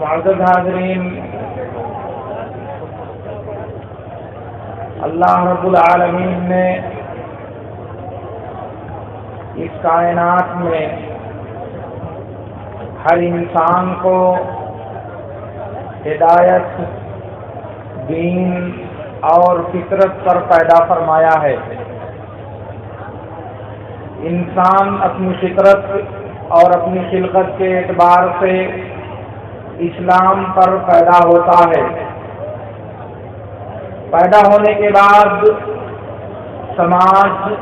معزز حاضرین، اللہ رب العالمین نے اس کائنات میں ہر انسان کو ہدایت، دین اور فطرت پر پیدا فرمایا ہے۔ انسان اپنی فطرت اور اپنی خلقت کے اعتبار سے اسلام پر پیدا ہوتا ہے۔ پیدا ہونے کے بعد سماج،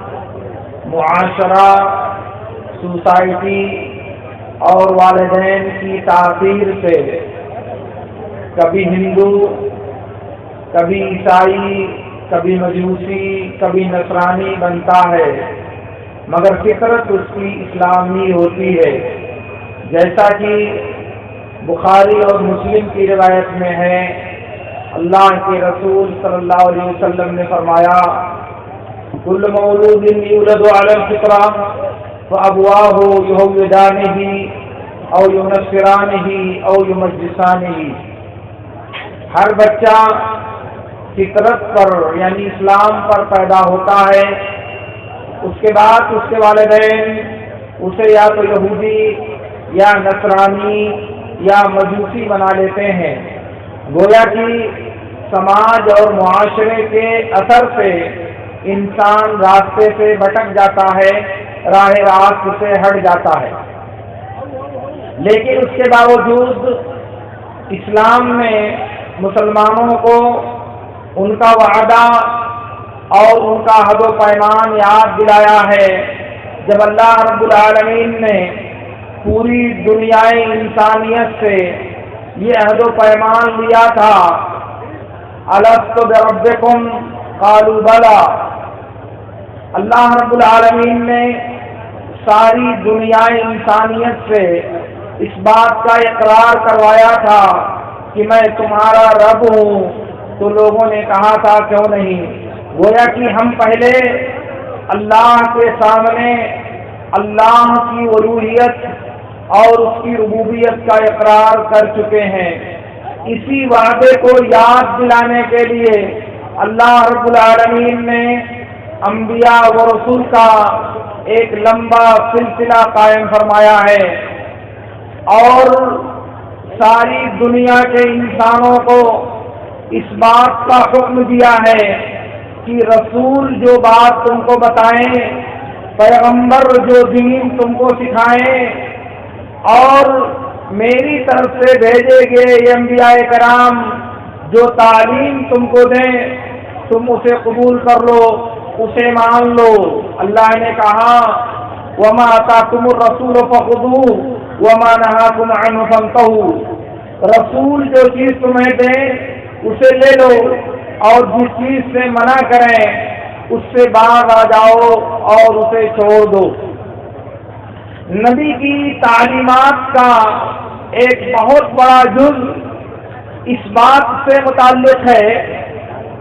معاشرہ، سوسائٹی اور والدین کی تاثیر سے کبھی ہندو، کبھی عیسائی، کبھی مجوسی، کبھی نصرانی بنتا ہے، مگر فطرت اس کی اسلامی ہوتی ہے۔ جیسا کہ بخاری اور مسلم کی روایت میں ہے، اللہ کے رسول صلی اللہ علیہ وسلم نے فرمایا، کل مولود یولد علی الفطرہ فابواہ یہودانہ او ینصرانہ او یمجسانہ۔ ہر بچہ فطرت پر یعنی اسلام پر پیدا ہوتا ہے، اس کے بعد اس کے والدین اسے یا تو یہودی یا نصرانی یا مجوسی بنا لیتے ہیں۔ گویا کہ سماج اور معاشرے کے اثر سے انسان راستے سے بھٹک جاتا ہے، راہ راست سے ہٹ جاتا ہے۔ لیکن اس کے باوجود اسلام نے مسلمانوں کو ان کا وعدہ اور ان کا عہد و پیمان یاد دلایا ہے، جب اللہ رب العالمین نے پوری دنیائے انسانیت سے یہ عہد و پیمان لیا تھا، الست بربکم قالوا بلی۔ اللہ رب العالمین نے ساری دنیائے انسانیت سے اس بات کا اقرار کروایا تھا کہ میں تمہارا رب ہوں، تو لوگوں نے کہا تھا کیوں نہیں۔ گویا کہ ہم پہلے اللہ کے سامنے اللہ کی الوہیت اور اس کی ربوبیت کا اقرار کر چکے ہیں۔ اسی وعدے کو یاد دلانے کے لیے اللہ رب العالمین نے انبیاء و رسول کا ایک لمبا سلسلہ قائم فرمایا ہے، اور ساری دنیا کے انسانوں کو اس بات کا حکم دیا ہے کہ رسول جو بات تم کو بتائیں، پیغمبر جو دین تم کو سکھائیں، اور میری طرف سے بھیجے گئے یہ انبیاء کرام جو تعلیم تم کو دیں، تم اسے قبول کر لو، اسے مان لو۔ اللہ نے کہا، وَمَا آتَاكُمُ الرَّسُولُ فَخُذُوهُ وَمَا نَهَاكُمْ عَنْهُ فَانْتَهُوا۔ رسول جو چیز تمہیں دیں اسے لے لو، اور جس چیز سے منع کریں اس سے باز آ جاؤ اور اسے چھوڑ دو۔ نبی کی تعلیمات کا ایک بہت بڑا جز اس بات سے متعلق ہے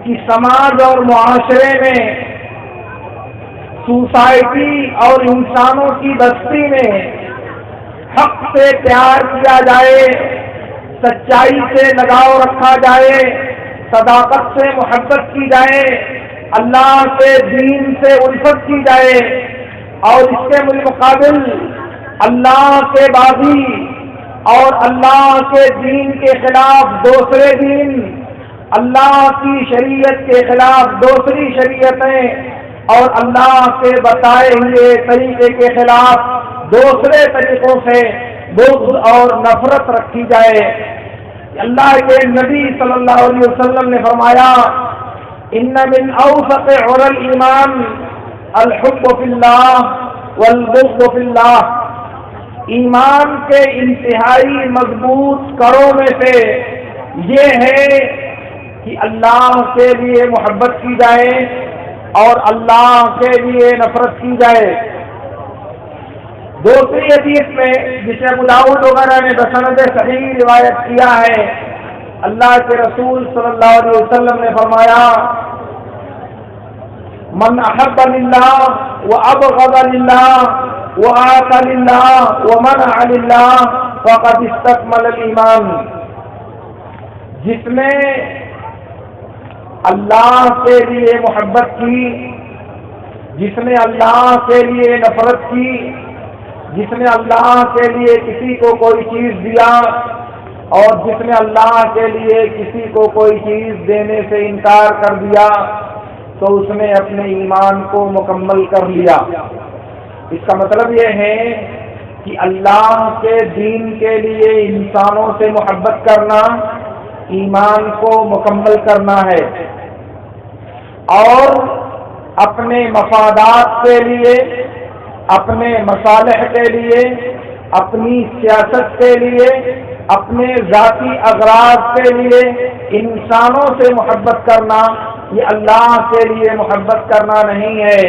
کہ سماج اور معاشرے میں، سوسائٹی اور انسانوں کی بستی میں حق سے پیار کیا جائے، سچائی سے لگاؤ رکھا جائے، صداقت سے محبت کی جائے، اللہ کے دین سے الفت کی جائے، اور اس کے بالمقابل اللہ کے باغی اور اللہ کے دین کے خلاف دوسرے دین، اللہ کی شریعت کے خلاف دوسری شریعتیں، اور اللہ کے بتائے ہوئے طریقے کے خلاف دوسرے طریقوں سے بغض اور نفرت رکھی جائے۔ اللہ کے نبی صلی اللہ علیہ وسلم نے فرمایا، ان من اوثق عر الایمان الحب فی اللہ والبغض فی اللہ۔ ایمان کے انتہائی مضبوط کڑوں میں سے یہ ہے کہ اللہ کے لیے محبت کی جائے اور اللہ کے لیے نفرت کی جائے۔ دوسری حدیث میں جسے ابو داؤد وغیرہ نے بسند صحیح روایت کیا ہے، اللہ کے رسول صلی اللہ علیہ وسلم نے فرمایا، من احب للہ وابغض للہ وآت للہ ومنع للہ فقد استکمل الایمان۔ جس نے اللہ کے لیے محبت کی، جس نے اللہ کے لیے نفرت کی، جس نے اللہ کے لیے کسی کو کوئی چیز دیا اور جس نے اللہ کے لیے کسی کو کوئی چیز دینے سے انکار کر دیا، تو اس نے اپنے ایمان کو مکمل کر لیا۔ اس کا مطلب یہ ہے کہ اللہ کے دین کے لیے انسانوں سے محبت کرنا ایمان کو مکمل کرنا ہے، اور اپنے مفادات کے لیے، اپنے مصالح کے لیے، اپنی سیاست کے لیے، اپنے ذاتی اغراض کے لیے انسانوں سے محبت کرنا یہ اللہ کے لیے محبت کرنا نہیں ہے۔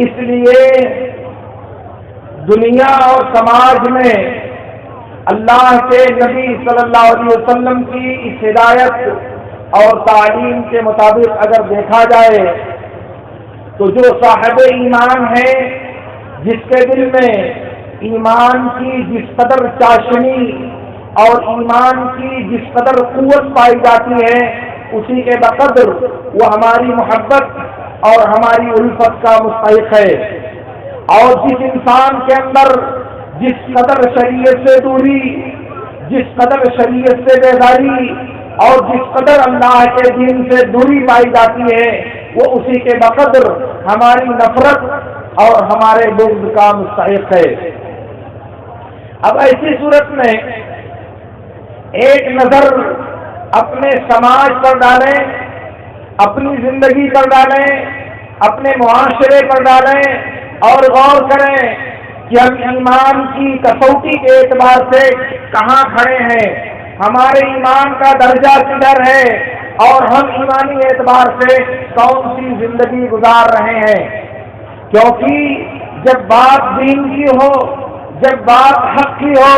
اس لیے دنیا اور سماج میں اللہ کے نبی صلی اللہ علیہ وسلم کی اس ہدایت اور تعلیم کے مطابق اگر دیکھا جائے تو جو صاحب ایمان ہے، جس کے دل میں ایمان کی جس قدر چاشنی اور ایمان کی جس قدر قوت پائی جاتی ہے، اسی کے بقدر وہ ہماری محبت اور ہماری الفت کا مستحق ہے۔ اور جس انسان کے اندر جس قدر شریعت سے دوری، جس قدر شریعت سے بیزاری اور جس قدر اللہ کے دین سے دوری پائی جاتی ہے، وہ اسی کے بقدر ہماری نفرت اور ہمارے بغض کا مستحق ہے۔ اب ایسی صورت میں ایک نظر اپنے سماج پر ڈالیں، اپنی زندگی پر ڈالیں، اپنے معاشرے پر ڈالیں اور غور کریں کہ ہم ایمان کی کسوٹی کے اعتبار سے کہاں کھڑے ہیں، ہمارے ایمان کا درجہ کدھر ہے اور ہم ایمانی اعتبار سے کون سی زندگی گزار رہے ہیں۔ کیونکہ جب بات دین کی ہو، جب بات حق کی ہو،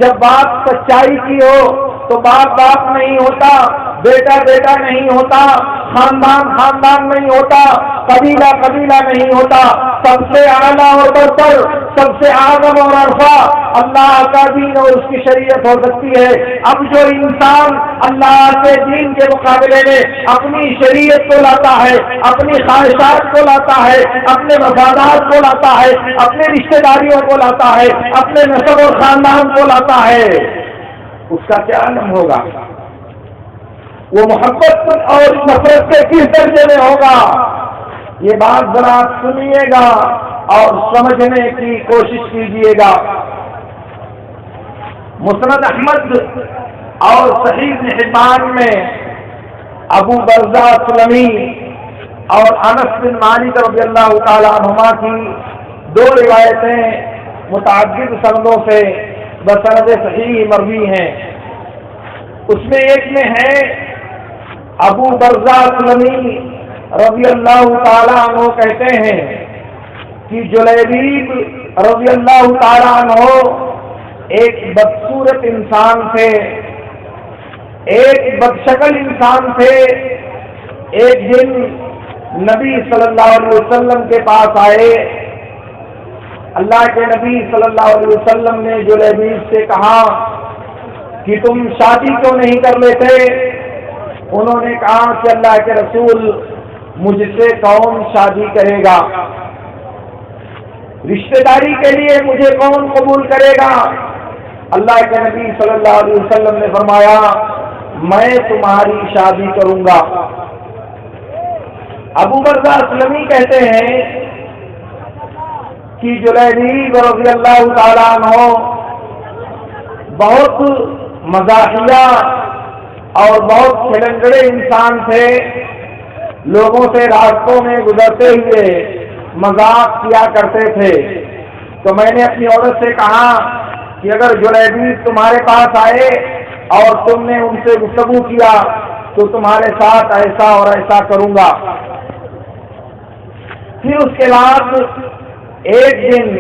جب بات سچائی کی ہو تو باپ باپ نہیں ہوتا، بیٹا بیٹا نہیں ہوتا، خاندان خاندان نہیں ہوتا، قبیلہ قبیلہ نہیں ہوتا، سب سے اعلیٰ اور برتر، سب سے اعظم اور عرفہ اللہ کا دین اور اس کی شریعت ہو سکتی ہے۔ اب جو انسان اللہ کے دین کے مقابلے میں اپنی شریعت کو لاتا ہے، اپنی خواہشات کو لاتا ہے، اپنے مفادات کو لاتا ہے، اپنے رشتہ داریوں کو لاتا ہے، اپنے نسب اور خاندان کو لاتا ہے، اس کا کیا عالم ہوگا؟ وہ محبت اور نفرت کے کس درجے میں ہوگا؟ یہ بات ذرا سنیے گا اور سمجھنے کی کوشش کیجیے گا۔ مسند احمد اور صحیح ابن حبان میں ابو برزہ سلمی اور انس بن مالک رضی اللہ تعالی عنہما کی دو روایتیں متعدد سندوں سے بسند صحیح مروی ہیں۔ اس میں ایک میں ہے ابو برزہ سلمی رضی اللہ تعالی عنہ کہتے ہیں کہ جلیبیب رضی اللہ تعالی عنہ ایک بدصورت انسان تھے، ایک بدشکل انسان تھے۔ ایک دن نبی صلی اللہ علیہ وسلم کے پاس آئے، اللہ کے نبی صلی اللہ علیہ وسلم نے جلیبیب سے کہا کہ تم شادی کیوں نہیں کر لیتے؟ انہوں نے کہا کہ اللہ کے رسول مجھ سے کون شادی کرے گا؟ رشتہ داری کے لیے مجھے کون قبول کرے گا؟ اللہ کے نبی صلی اللہ علیہ وسلم نے فرمایا میں تمہاری شادی کروں گا۔ ابو برزہ اسلمی کہتے ہیں کہ جلیبیب رضی اللہ تعالیٰ عنہ بہت مزاحیہ اور بہت کھلنگڑے انسان تھے، لوگوں سے راستوں میں گزرتے ہوئے مذاق کیا کرتے تھے۔ تو میں نے اپنی عورت سے کہا کہ اگر جلیبیب تمہارے پاس آئے اور تم نے ان سے گفتگو کیا تو تمہارے ساتھ ایسا اور ایسا کروں گا۔ پھر اس کے بعد ایک دن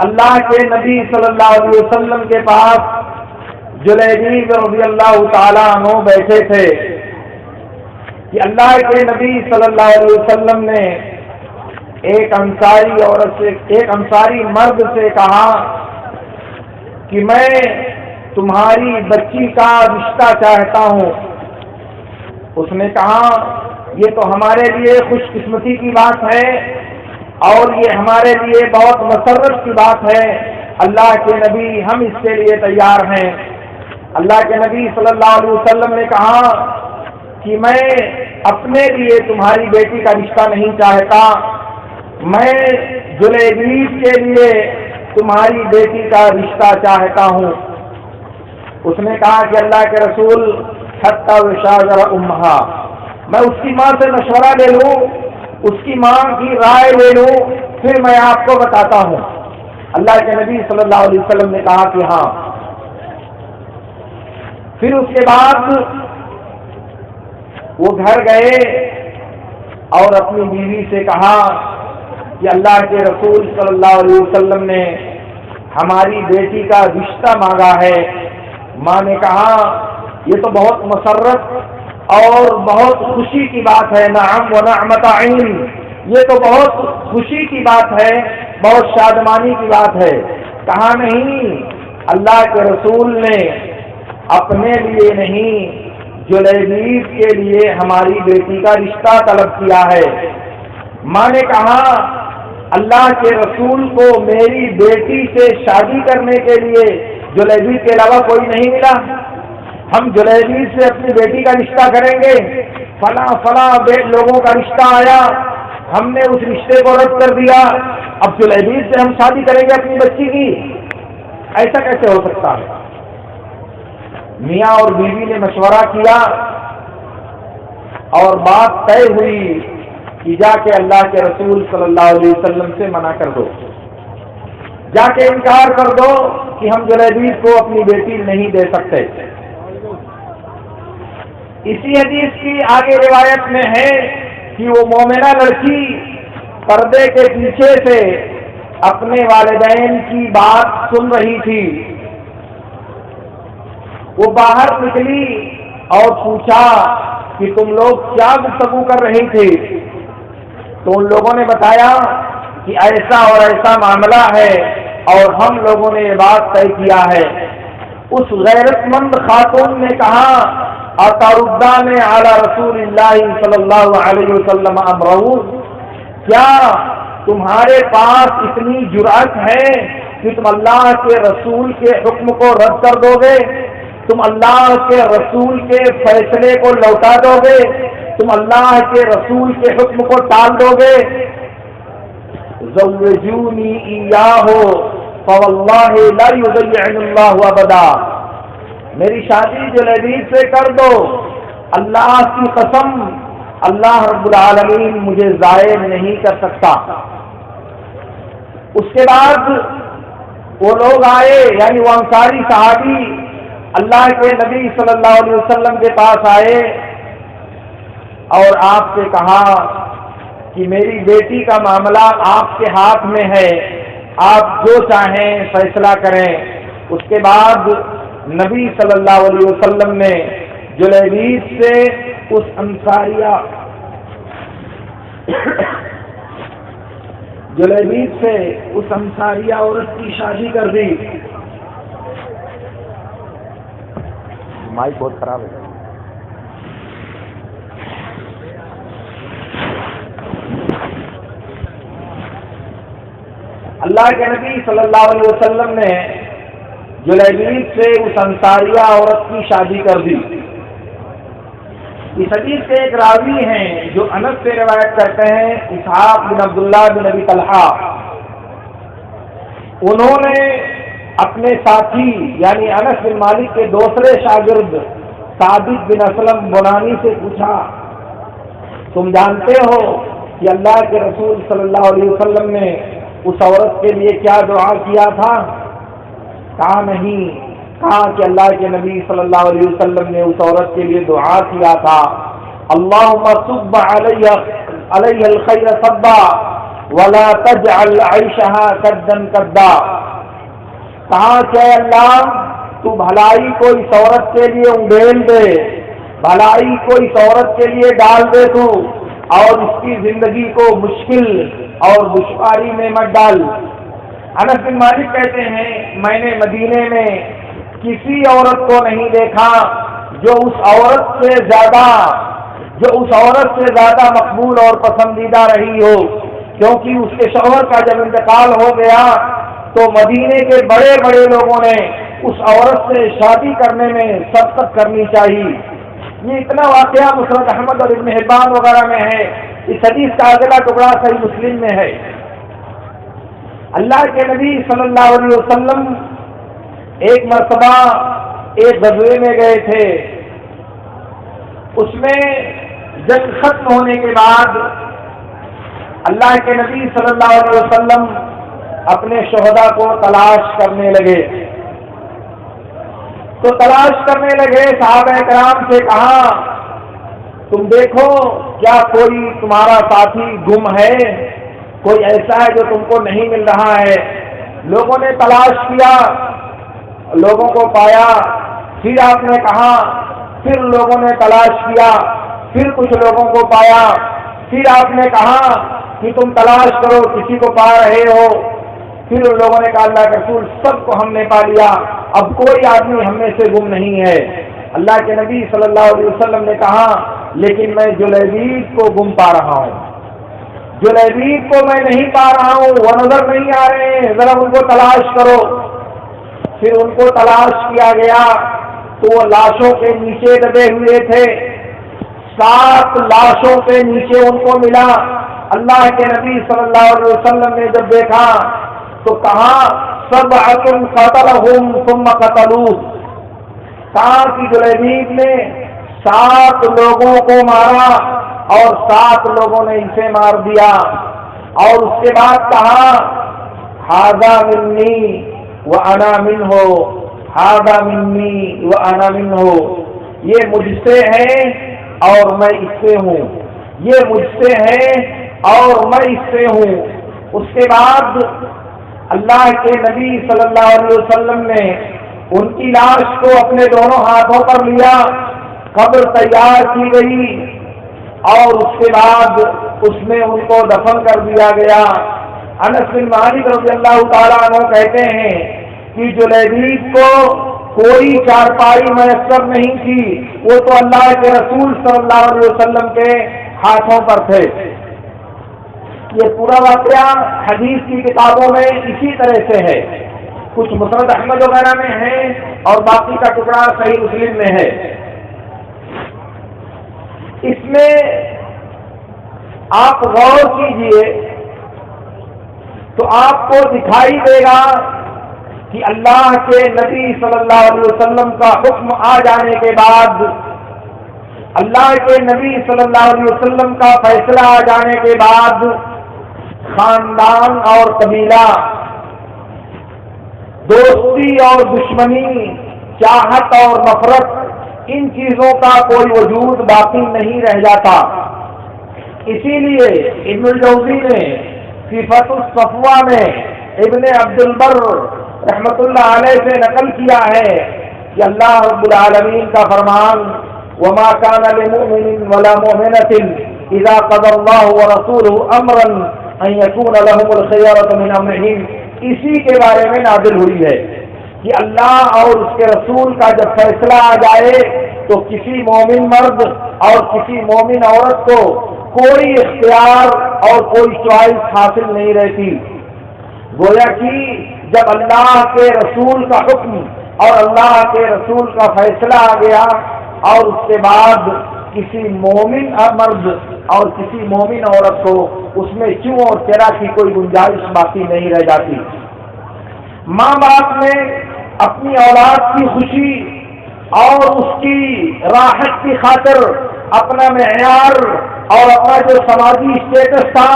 اللہ کے نبی صلی اللہ علیہ وسلم کے پاس جلیبیب رضی اللہ تعالیٰ عنہ بیٹھے تھے کہ اللہ کے نبی صلی اللہ علیہ وسلم نے ایک انصاری عورت سے، ایک انصاری مرد سے کہا کہ میں تمہاری بچی کا رشتہ چاہتا ہوں۔ اس نے کہا یہ تو ہمارے لیے خوش قسمتی کی بات ہے اور یہ ہمارے لیے بہت مسرت کی بات ہے، اللہ کے نبی ہم اس کے لیے تیار ہیں۔ اللہ کے نبی صلی اللہ علیہ وسلم نے کہا کہ میں اپنے لیے تمہاری بیٹی کا رشتہ نہیں چاہتا، میں جلیبیب کے لیے تمہاری بیٹی کا رشتہ چاہتا ہوں۔ اس نے کہا کہ اللہ کے رسول حتی وشاور امہا، میں اس کی ماں سے مشورہ لے لوں، اس کی ماں کی رائے لے لوں، پھر میں آپ کو بتاتا ہوں۔ اللہ کے نبی صلی اللہ علیہ وسلم نے کہا کہ ہاں۔ پھر اس کے بعد وہ گھر گئے اور اپنی بیوی سے کہا کہ اللہ کے رسول صلی اللہ علیہ وسلم نے ہماری بیٹی کا رشتہ مانگا ہے۔ ماں نے کہا یہ تو بہت مسرت اور بہت خوشی کی بات ہے، نعم و نعمت عین، یہ تو بہت خوشی کی بات ہے، بہت شادمانی کی بات ہے۔ کہا نہیں، اللہ کے رسول نے اپنے لیے نہیں جلیبیب کے لیے ہماری بیٹی کا رشتہ طلب کیا ہے۔ ماں نے کہا اللہ کے رسول کو میری بیٹی سے شادی کرنے کے لیے جلیبیب کے علاوہ کوئی نہیں ملا، ہم جلیبیب سے اپنی بیٹی کا رشتہ کریں گے، فلاں فلاں لوگوں کا رشتہ آیا، ہم نے اس رشتے کو رد کر دیا، اب جلیبیب سے ہم شادی کریں گے اپنی بچی کی؟ ایسا کیسے ہو سکتا ہے؟ میاں اور بیوی نے مشورہ کیا اور بات طے ہوئی کہ جا کے اللہ کے رسول صلی اللہ علیہ وسلم سے منع کر دو، جا کے انکار کر دو کہ ہم جلیبیب کو اپنی بیٹی نہیں دے سکتے۔ اسی حدیث کی آگے روایت میں ہے کہ وہ مومنہ لڑکی پردے کے پیچھے سے اپنے والدین کی بات سن رہی تھی۔ وہ باہر نکلی اور پوچھا کہ تم لوگ کیا گفتگو کر رہی تھی؟ تو ان لوگوں نے بتایا کہ ایسا اور ایسا معاملہ ہے اور ہم لوگوں نے یہ بات طے کیا ہے۔ اس غیرت مند خاتون نے کہا اتردان علی رسول اللہ صلی اللہ علیہ وسلم امرہ، کیا تمہارے پاس اتنی جرأت ہے کہ تم اللہ کے رسول کے حکم کو رد کر دو گے، تم اللہ کے رسول کے فیصلے کو لوٹا دو گے، تم اللہ کے رسول کے حکم کو ٹال دو گے؟ زوجونی ایاہ فواللہ لا یضیعنی اللہ ابدا، میری شادی جلیبیب سے کر دو، اللہ کی قسم اللہ رب العالمین مجھے ضائع نہیں کر سکتا۔ اس کے بعد وہ لوگ آئے، یعنی وہ انصاری صحابی اللہ کے نبی صلی اللہ علیہ وسلم کے پاس آئے اور آپ سے کہا کہ میری بیٹی کا معاملہ آپ کے ہاتھ میں ہے، آپ جو چاہیں فیصلہ کریں۔ اس کے بعد نبی صلی اللہ علیہ وسلم نے جلیبیب سے اس انصاریہ عورت کی شادی کر دی۔ مائک بہت خراب ہے۔ اللہ کے نبی صلی اللہ علیہ وسلم نے جلیبیب سے اس انصاریہ عورت کی شادی کر دی۔ اس حدیث کے ایک راوی ہیں جو انس سے روایت کرتے ہیں، اسحاق بن عبداللہ بن ابی طلحہ، انہوں نے اپنے ساتھی یعنی انس بن مالک کے دوسرے شاگرد ثابت بن اسلم بنانی سے پوچھا تم جانتے ہو کہ اللہ کے رسول صلی اللہ علیہ وسلم نے اس عورت کے لیے کیا دعا کیا تھا؟ کہا نہیں۔ کہا کہ اللہ کے نبی صلی اللہ علیہ وسلم نے اس عورت کے لیے دعا کیا تھا اللہم صب علیہ الخیر صبا ولا تجعل عیشہا کدا کدا، کہا کہ اللہ تو بھلائی کو اس عورت کے لیے انڈیل دے، بھلائی کو اس عورت کے لیے ڈال دے تو، اور اس کی زندگی کو مشکل اور دشواری میں مت ڈال۔ انس بن مالک کہتے ہیں میں نے مدینے میں کسی عورت کو نہیں دیکھا جو اس عورت سے زیادہ مقبول اور پسندیدہ رہی ہو، کیونکہ اس کے شوہر کا جب انتقال ہو گیا تو مدینے کے بڑے بڑے لوگوں نے اس عورت سے شادی کرنے میں سبقت کرنی چاہیے۔ یہ اتنا واقعہ مسند احمد اور ابن حبان وغیرہ میں ہے۔ اس حدیث کا اگلا ٹکڑا صحیح مسلم میں ہے۔ اللہ کے نبی صلی اللہ علیہ وسلم ایک مرتبہ ایک غزوے میں گئے تھے، اس میں جنگ ختم ہونے کے بعد اللہ کے نبی صلی اللہ علیہ وسلم اپنے شہداء کو تلاش کرنے لگے، تو تلاش کرنے لگے، صحابہ کرام سے کہا تم دیکھو کیا کوئی تمہارا ساتھی گم ہے، کوئی ایسا ہے جو تم کو نہیں مل رہا ہے۔ لوگوں نے تلاش کیا، لوگوں کو پایا، پھر آپ نے کہا، پھر لوگوں نے تلاش کیا، پھر کچھ لوگوں کو پایا، پھر آپ نے کہا کہ تم تلاش کرو، کسی کو پا رہے ہو، پھر ان لوگوں نے کہا اللہ کے رسول سب کو ہم نے پا لیا، اب کوئی آدمی ہم میں سے گم نہیں ہے۔ اللہ کے نبی صلی اللہ علیہ وسلم نے کہا لیکن میں جلیبیب کو گم پا رہا ہوں، جلیبیب کو میں نہیں پا رہا ہوں، وہ نظر نہیں آ رہے ہیں، ذرا ان کو تلاش کرو۔ پھر ان کو تلاش کیا گیا تو وہ لاشوں کے نیچے دبے ہوئے تھے، 7 لاشوں کے نیچے ان کو ملا۔ اللہ کے نبی صلی اللہ علیہ وسلم نے جب دیکھا تو کہا سبعۃ قتلہم ثم قتلوہ، کہا کہ جلیبیب نے 7 لوگوں کو مارا اور 7 لوگوں نے اسے مار دیا، اور اس کے بعد کہا ھذا منی وانا منہ، ھذا منی وانا منہ، یہ مجھ سے ہے اور میں اس سے ہوں، یہ مجھ سے ہے اور میں اس سے ہوں۔ اس کے بعد اللہ کے نبی صلی اللہ علیہ وسلم نے ان کی لاش کو اپنے دونوں ہاتھوں پر لیا، قبر تیار کی گئی اور اس کے بعد اس میں ان کو دفن کر دیا گیا۔ انس بن مالک رضی اللہ تعالیٰ عنہ کہتے ہیں کہ جلیبیب کو کوئی چارپائی میسر نہیں تھی، وہ تو اللہ کے رسول صلی اللہ علیہ وسلم کے ہاتھوں پر تھے۔ یہ پورا واقعہ حدیث کی کتابوں میں اسی طرح سے ہے، کچھ مسند احمد وغیرہ میں ہے اور باقی کا ٹکڑا صحیح مسلم میں ہے۔ اس میں آپ غور کیجئے تو آپ کو دکھائی دے گا کہ اللہ کے نبی صلی اللہ علیہ وسلم کا حکم آ جانے کے بعد، اللہ کے نبی صلی اللہ علیہ وسلم کا فیصلہ آ جانے کے بعد خاندان اور قبیلہ، دوستی اور دشمنی، چاہت اور نفرت، ان چیزوں کا کوئی وجود باقی نہیں رہ جاتا۔ اسی لیے ابن الجوزی نے صفت الصفوہ میں ابن عبد البر رحمت اللہ علیہ سے نقل کیا ہے کہ اللہ رب العالمین کا فرمان وما كان لمؤمن ولا مؤمنة اذا قضى الله ورسوله امرا ان يكون لهم الخيارة من امرهم، اسی کے بارے میں نازل ہوئی ہے کہ اللہ اور اس کے رسول کا جب فیصلہ آ جائے تو کسی مومن مرد اور کسی مومن عورت کو کوئی اختیار اور کوئی چوائس حاصل نہیں رہتی۔ گویا کہ جب اللہ کے رسول کا حکم اور اللہ کے رسول کا فیصلہ آ گیا اور اس کے بعد کسی مومن مرد اور کسی مومن عورت کو اس میں چوں اور چرا کی کوئی گنجائش باقی نہیں رہ جاتی۔ ماں باپ نے اپنی اولاد کی خوشی اور اس کی راحت کی خاطر اپنا معیار اور اپنا جو سماجی اسٹیٹس تھا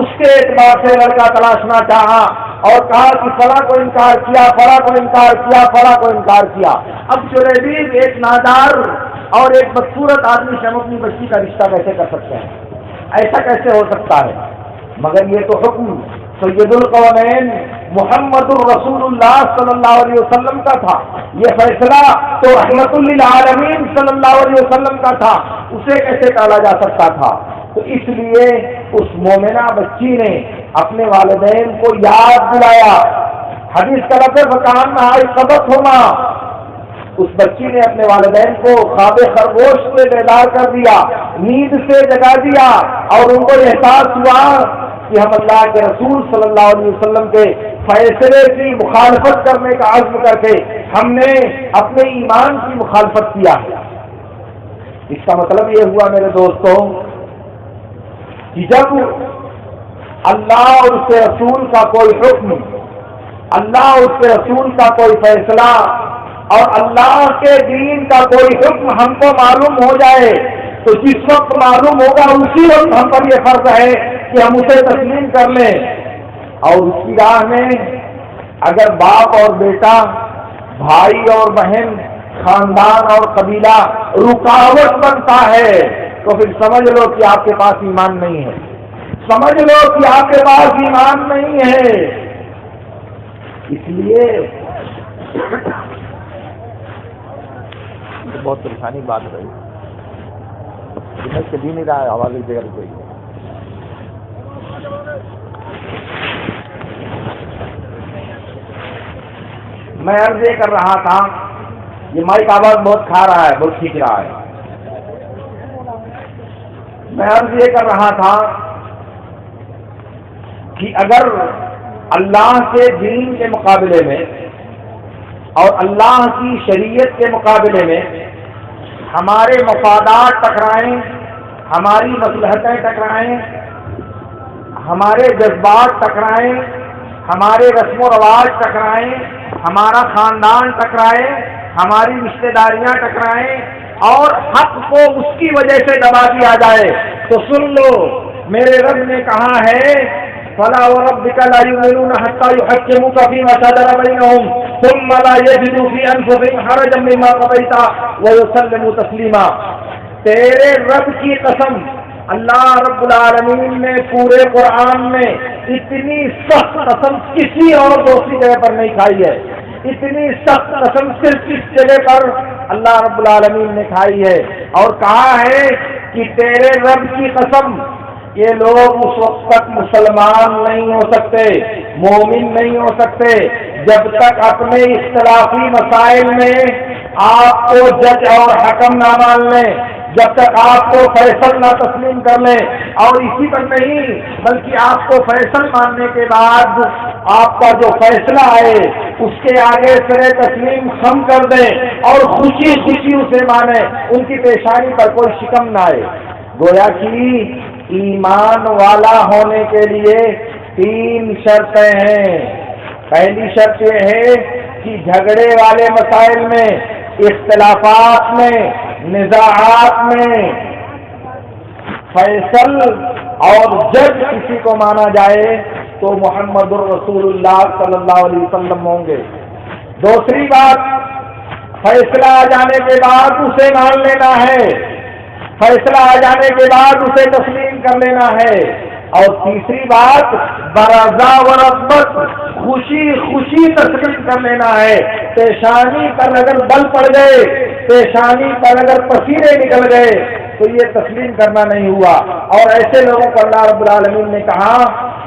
اس کے اعتبار سے لڑکا تلاشنا چاہا اور کہا کہ فلاں کو انکار کیا، فلاں کو انکار کیا، فلاں کو انکار کیا۔ اب جلیبیب ایک نادار اور ایک بدصورت آدمی سے ہم اپنی بچی کا رشتہ کیسے کر سکتے ہیں؟ ایسا کیسے ہو سکتا ہے؟ مگر یہ تو حکم سید القونین محمد الرسول اللہ صلی اللہ علیہ وسلم کا تھا، یہ فیصلہ تو رحمت للعالمین صلی اللہ علیہ وسلم کا تھا، اسے کیسے ٹالا جا سکتا تھا؟ تو اس لیے اس مومنہ بچی نے اپنے والدین کو یاد دلایا۔ حدیث کا لفظ فکان قبط ہونا، اس بچی نے اپنے والدین کو خواب خرگوش سے بیدار کر دیا، نیند سے جگا دیا، اور ان کو احساس ہوا کہ ہم اللہ کے رسول صلی اللہ علیہ وسلم کے فیصلے کی مخالفت کرنے کا عزم کر کے ہم نے اپنے ایمان کی مخالفت کیا ہے۔ اس کا مطلب یہ ہوا میرے دوستوں کہ جب اللہ اور اس کے رسول کا کوئی حکم، اللہ اور اس کے رسول کا کوئی فیصلہ اور اللہ کے دین کا کوئی حکم ہم کو معلوم ہو جائے تو جس وقت معلوم ہوگا اسی وقت ہم پر یہ فرض ہے کہ ہم اسے تسلیم کر لیں، اور اس کی راہ میں اگر باپ اور بیٹا، بھائی اور بہن، خاندان اور قبیلہ رکاوٹ بنتا ہے تو پھر سمجھ لو کہ آپ کے پاس ایمان نہیں ہے، سمجھ لو کہ آپ کے پاس ایمان نہیں ہے۔ اس لیے بہت پریشانی بات رہی، چل ہی نہیں رہا ہے، آواز ایک جگہ کوئی۔ میں عرض یہ کر رہا تھا، یہ مائک آواز بہت کھا رہا ہے، بہت کھینچ رہا ہے۔ میں عرض یہ کر رہا تھا کہ اگر اللہ کے دین کے مقابلے میں اور اللہ کی شریعت کے مقابلے میں ہمارے مفادات ٹکرائیں، ہماری مصلحتیں ٹکرائیں، ہمارے جذبات ٹکرائیں، ہمارے رسم و رواج ٹکرائیں، ہمارا خاندان ٹکرائے، ہماری رشتہ داریاں ٹکرائیں اور حق کو اس کی وجہ سے دبا دیا جائے تو سن لو، میرے رب نے کہا ہے فَلَا وَرَبِّكَ لَا يُؤْمِنُونَ حَتَّى يُحَكِّمُوكَ فِيمَا شَجَرَ بَيْنَهُمْ ثُمَّ لَا يَجِدُوا فِي أَنفُسِهِمْ حَرَجًا مِّمَّا قَضَيْتَ وَيُسَلِّمُوا تَسْلِيمًا۔ تیرے رب کی قسم، اللہ رب العالمین نے پورے قرآن میں اتنی سخت قسم کسی اور دوسری جگہ پر نہیں کھائی ہے، اتنی سخت قسم صرف اس جگہ پر اللہ رب العالمین نے کھائی ہے، اور کہا ہے کہ تیرے رب کی قسم یہ لوگ اس وقت تک مسلمان نہیں ہو سکتے، مومن نہیں ہو سکتے جب تک اپنے اختلافی مسائل میں آپ کو جج اور حکم نہ مان لیں، جب تک آپ کو فیصل نہ تسلیم کر لیں، اور اسی پر نہیں بلکہ آپ کو فیصل ماننے کے بعد آپ کا جو فیصلہ ہے اس کے آگے سرے تسلیم خم کر دیں اور خوشی خوشی اسے مانیں، ان کی پیشانی پر کوئی شکم نہ آئے۔ گویا کہ ایمان والا ہونے کے لیے 3 شرطیں ہیں۔ پہلی شرط یہ ہے کہ جھگڑے والے مسائل میں، اختلافات میں، نزاعات میں فیصل اور جج کسی کو مانا جائے تو محمد الرسول اللہ صلی اللہ علیہ وسلم ہوں گے۔ دوسری بات، فیصلہ آ جانے کے بعد اسے مان لینا ہے، فیصلہ آ جانے کے بعد اسے تسلیم کر لینا ہے۔ اور تیسری بات، برضا و رغبت، خوشی خوشی تسلیم کر لینا ہے۔ پیشانی پر اگر بل پڑ گئے، پیشانی پر اگر پسینے نکل گئے تو یہ تسلیم کرنا نہیں ہوا، اور ایسے لوگوں کو اللہ رب العالمین نے کہا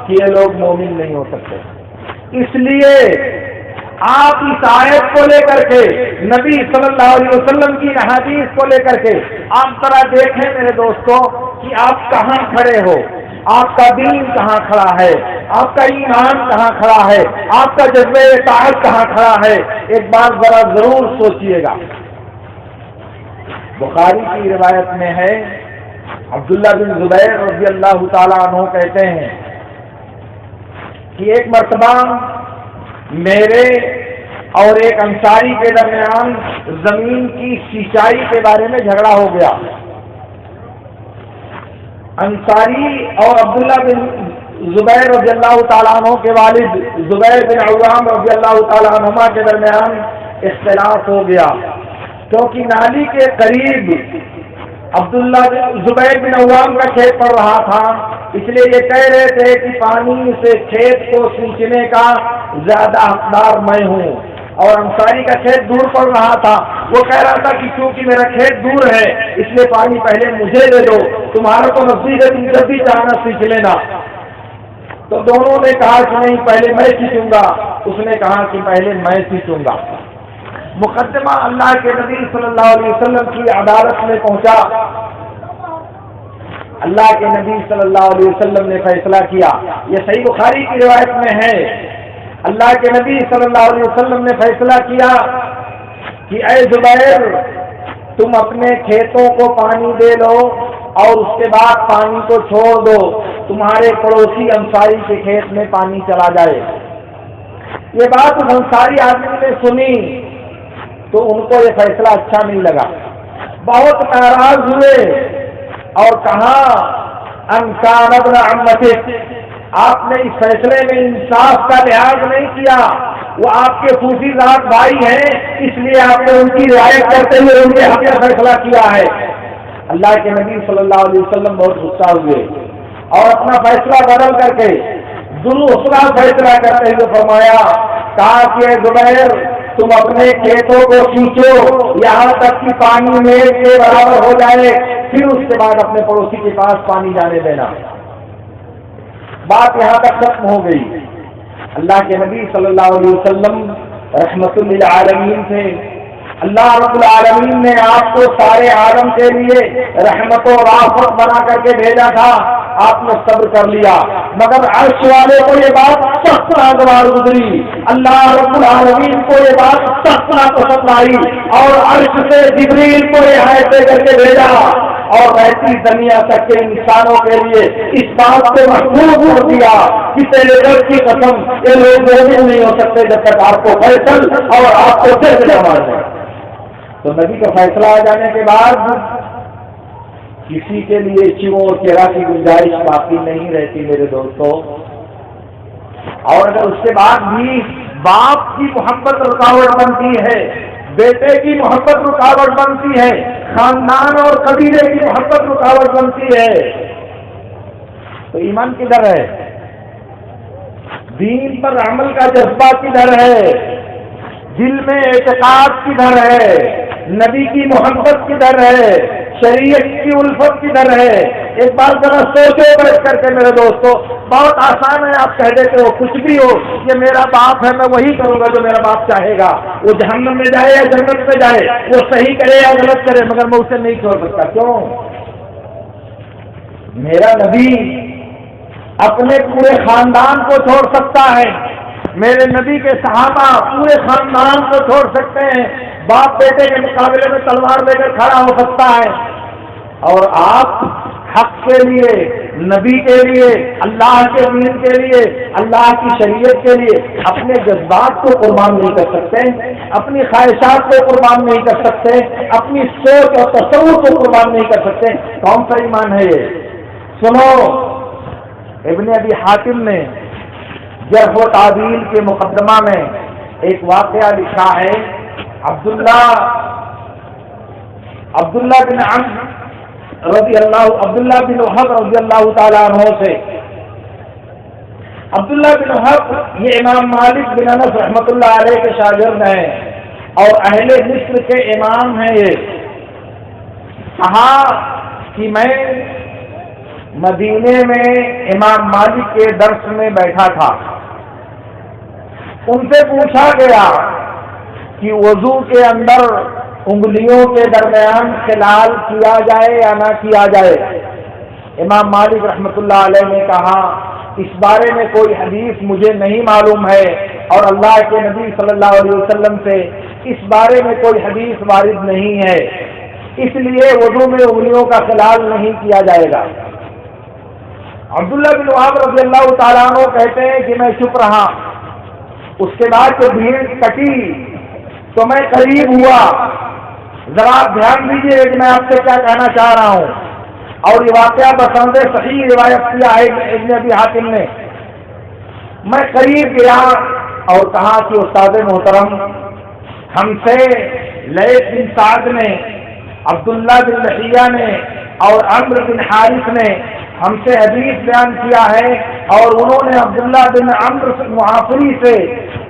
کہ یہ لوگ مومن نہیں ہو سکتے۔ اس لیے آپ اس آیت کو لے کر کے، نبی صلی اللہ علیہ وسلم کی احادیث کو لے کر کے آپ ذرا دیکھیں میرے دوستوں کہ آپ کہاں کھڑے ہو، آپ کا دین کہاں کھڑا ہے، آپ کا ایمان کہاں کھڑا ہے، آپ کا جذبہ اطاعت کہاں کھڑا ہے، ایک بار ذرا ضرور سوچئے گا۔ بخاری کی روایت میں ہے، عبداللہ بن زبیر رضی اللہ تعالیٰ عنہ کہتے ہیں کہ ایک مرتبہ میرے اور ایک انصاری کے درمیان زمین کی سینچائی کے بارے میں جھگڑا ہو گیا۔ انصاری اور عبداللہ بن زبیر رضی اللہ تعالیٰ عنہ کے والد زبیر بن عوام رضی اللہ تعالیٰ عنہما کے درمیان اختلاف ہو گیا، کیونکہ نالی کے قریب عبداللہ زبیر بن عوام کا کھیت پڑ رہا تھا، اس لیے یہ کہہ رہے تھے کہ پانی سے کھیت کو سینچنے کا زیادہ حقدار میں ہوں، اور انصاری کا کھیت دور پڑ رہا تھا، وہ کہہ رہا تھا کہ چونکہ میرا کھیت دور ہے اس لیے پانی پہلے مجھے دے دو، تمہارا تو نزدیک ہے، تم جب بھی چاہنا سینچ لینا۔ تو دونوں نے کہا کہ نہیں، پہلے میں سینچوں گا، اس نے کہا کہ پہلے میں سینچوں گا۔ مقدمہ اللہ کے نبی صلی اللہ علیہ وسلم کی عدالت میں پہنچا. اللہ کے نبی صلی اللہ علیہ وسلم نے فیصلہ کیا. یہ صحیح بخاری کی روایت میں ہے. اللہ کے نبی صلی اللہ علیہ وسلم نے فیصلہ کیا کہ اے زبیر، تم اپنے کھیتوں کو پانی دے لو اور اس کے بعد پانی کو چھوڑ دو، تمہارے پڑوسی انصاری کے کھیت میں پانی چلا جائے. یہ بات انصاری آدمی نے سنی تو ان کو یہ فیصلہ اچھا نہیں لگا، بہت ناراض ہوئے اور کہا انکان ابن عمتک، آپ نے اس فیصلے میں انصاف کا لحاظ نہیں کیا. وہ آپ کے پھوپھی ذات بھائی ہیں، اس لیے آپ نے ان کی رعایت کرتے ہوئے ان کے حق میں فیصلہ کیا ہے. اللہ کے نبی صلی اللہ علیہ وسلم بہت غصہ ہوئے اور اپنا فیصلہ بدل کر کے دوسرا فیصلہ کرتے ہوئے فرمایا، کہا کہ زبیر، تم اپنے کھیتوں کو سینچو یہاں تک کہ پانی میل کے برابر ہو جائے، پھر اس کے بعد اپنے پڑوسی کے پاس پانی جانے دینا. بات یہاں تک ختم ہو گئی. اللہ کے نبی صلی اللہ علیہ وسلم رحمت للعالمین تھے. اللہ رب العالمین نے آپ کو سارے عالم کے لیے رحمت و رافت بنا کر کے بھیجا تھا. آپ نے صبر کر لیا، مگر عرش والے کو یہ بات سخت ناگوار گزری. اللہ رب العالمین کو یہ بات سخت ناپسند آئی اور عرش سے جبریل کو یہ آیت دے کر کے بھیجا اور رہتی دنیا تک کے انسانوں کے لیے اس بات کو محفوظ کر دیا کہ تیرے رب کی قسم یہ لوگ مومن نہیں ہو سکتے جب تک آپ کو فیصل اور آپ کو پھر سے مار دیں. تو نبی کا فیصلہ آ جانے کے بعد کسی کے لیے چیوں اور کیرا کی گنجائش باقی نہیں رہتی میرے دوستوں. اور اگر اس کے بعد بھی باپ کی محبت رکاوٹ بنتی ہے، بیٹے کی محبت رکاوٹ بنتی ہے، خاندان اور قبیلے کی محبت رکاوٹ بنتی ہے، تو ایمان کدھر ہے؟ دین پر عمل کا جذبہ کدھر ہے؟ دل میں اعتقاد کدھر ہے؟ نبی کی محبت کدھر ہے؟ شریعت کی الفت کدھر ہے؟ ایک بار ذرا سوچو بیٹھ کر کے میرے دوستوں. بہت آسان ہے، آپ کہہ دیتے ہو کچھ بھی ہو، یہ میرا باپ ہے، میں وہی کروں گا جو میرا باپ چاہے گا، وہ جہنم میں جائے یا جنت میں جائے، وہ صحیح کرے یا غلط کرے، مگر میں اسے نہیں چھوڑ سکتا. کیوں؟ میرا نبی اپنے پورے خاندان کو چھوڑ سکتا ہے، میرے نبی کے صحابہ پورے خاندان کو چھوڑ سکتے ہیں، باپ بیٹے کے مقابلے میں تلوار لے کر کھڑا ہو سکتا ہے، اور آپ حق کے لیے، نبی کے لیے، اللہ کے دین کے لیے، اللہ کی شریعت کے لیے اپنے جذبات کو قربان نہیں کر سکتے، اپنی خواہشات کو قربان نہیں کر سکتے، اپنی سوچ اور تصور کو قربان نہیں کر سکتے. کون سا ایمان ہے یہ؟ سنو، ابن ابی حاتم نے جرح و تعدیل کے مقدمہ میں ایک واقعہ لکھا ہے. عبداللہ بن عمرو رضی اللہ، عبداللہ بن وہب رضی اللہ تعالیٰ عنہ سے. عبداللہ بن وہب یہ امام مالک بن انس رحمۃ اللہ علیہ کے شاگرد ہیں اور اہل مصر کے امام ہیں. یہ کہا کہ میں مدینے میں امام مالک کے درس میں بیٹھا تھا، ان سے پوچھا گیا کہ وضو کے اندر انگلیوں کے درمیان خلال کیا جائے یا نہ کیا جائے. امام مالک رحمۃ اللہ علیہ نے کہا اس بارے میں کوئی حدیث مجھے نہیں معلوم ہے اور اللہ کے نبی صلی اللہ علیہ وسلم سے اس بارے میں کوئی حدیث وارد نہیں ہے، اس لیے وضو میں انگلیوں کا خلال نہیں کیا جائے گا. عبداللہ بن وہب رضی اللہ تعالیٰ عنہ کہتے ہیں کہ میں چپ رہا. اس کے بعد جب بھیڑ کٹی تو میں قریب ہوا. ذرا آپ دھیان دیجیے کہ میں آپ سے کیا کہنا چاہ رہا ہوں، اور یہ واقعہ بسند صحیح روایت کیا ہے ابن ابی حاتم نے. میں قریب گیا اور کہا کہ استاد محترم، ہم سے لیث بن سعد نے، عبداللہ بن لحیہ نے اور عمرو بن حارث نے ہم سے حدیث بیان کیا ہے، اور انہوں نے عبداللہ بن عمرو معافری سے،